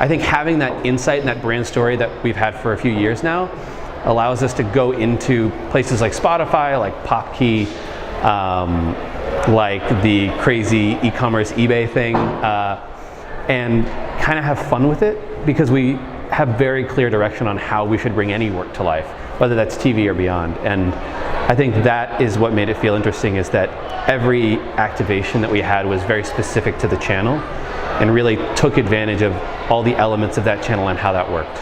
I think having that insight and that brand story that we've had for a few years now allows us to go into places like Spotify, like Popkey, like the crazy e-commerce eBay thing, and kind of have fun with it, because we have very clear direction on how we should bring any work to life, whether that's TV or beyond. And I think that is what made it feel interesting, is that every activation that we had was very specific to the channel and really took advantage of all the elements of that channel and how that worked.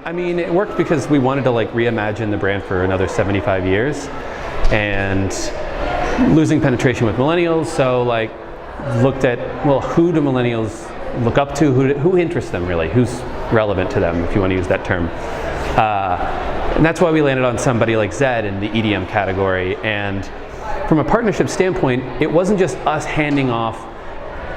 I mean, it worked because we wanted to like reimagine the brand for another 75 years and losing penetration with millennials. So like looked at, well, who do millennials look up to? Who interests them really? Who's relevant to them, if you want to use that term? And that's why we landed on somebody like Zedd in the EDM category. And from a partnership standpoint, it wasn't just us handing off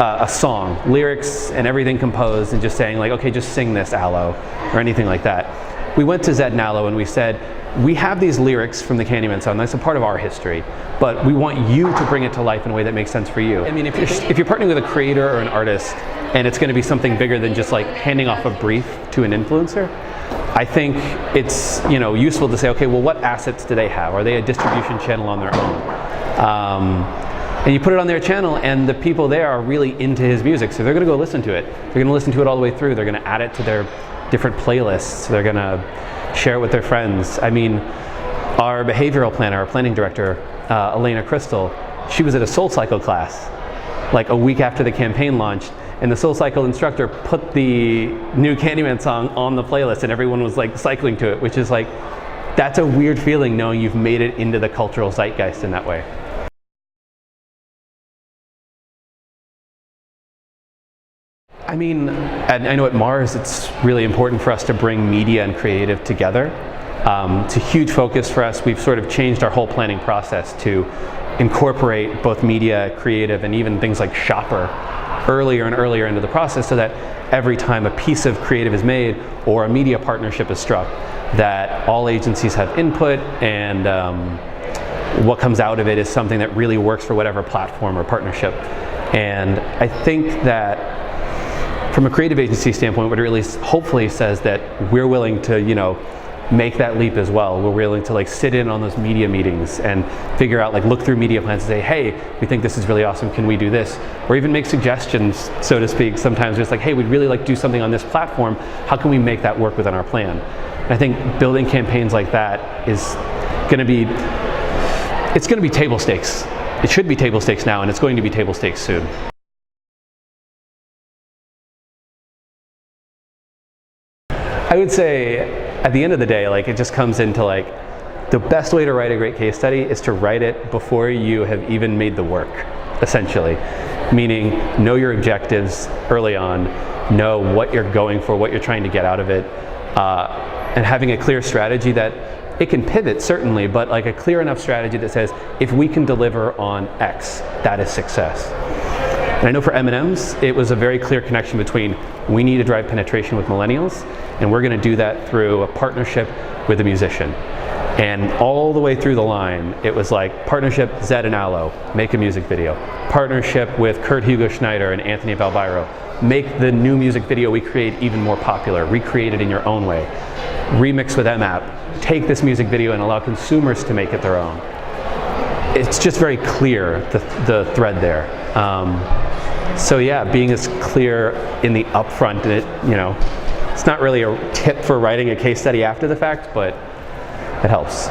a song, lyrics and everything composed, and just saying like, okay, just sing this, Aloe, or anything like that. We went to Zedd and Aloe and we said, we have these lyrics from the Candyman song, that's a part of our history, but we want you to bring it to life in a way that makes sense for you. I mean, if you're partnering with a creator or an artist, and it's going to be something bigger than just like handing off a brief to an influencer, I think it's, you know, useful to say, okay, well, what assets do they have? Are they a distribution channel on their own? And you put it on their channel, and the people there are really into his music, so they're going to go listen to it. They're going to listen to it all the way through. They're going to add it to their different playlists. They're going to share it with their friends. I mean, our behavioral planner, our planning director, Elena Crystal, she was at a SoulCycle class like a week after the campaign launched, and the SoulCycle instructor put the new Candyman song on the playlist, and everyone was like cycling to it, which is like, that's a weird feeling knowing you've made it into the cultural zeitgeist in that way. I mean, I know at Mars it's really important for us to bring media and creative together. It's a huge focus for us. We've sort of changed our whole planning process to incorporate both media, creative, and even things like shopper earlier and earlier into the process, so that every time a piece of creative is made or a media partnership is struck, that all agencies have input, and what comes out of it is something that really works for whatever platform or partnership. And I think that from a creative agency standpoint, what it really hopefully says that we're willing to, you know, make that leap as well. We're willing to like sit in on those media meetings and figure out, like, look through media plans and say, hey, we think this is really awesome, can we do this? Or even make suggestions, so to speak, sometimes just like, hey, we'd really like to do something on this platform, how can we make that work within our plan? And I think building campaigns like that is gonna be, it's gonna be table stakes. It should be table stakes now, and it's going to be table stakes soon. I would say at the end of the day, like, it just comes into like, the best way to write a great case study is to write it before you have even made the work, essentially. Meaning, know your objectives early on, know what you're going for, what you're trying to get out of it, and having a clear strategy that it can pivot, certainly, but like a clear enough strategy that says, if we can deliver on X, that is success. And I know for M&M's, it was a very clear connection between, we need to drive penetration with millennials, and we're going to do that through a partnership with a musician. And all the way through the line, it was like, partnership Zedd and Aloe, make a music video. Partnership with Kurt Hugo Schneider and Anthony Valbiro, make the new music video we create even more popular, recreate it in your own way. Remix with MAP, take this music video and allow consumers to make it their own. It's just very clear, the thread there. So yeah, being as clear in the upfront, you know, it's not really a tip for writing a case study after the fact, but it helps.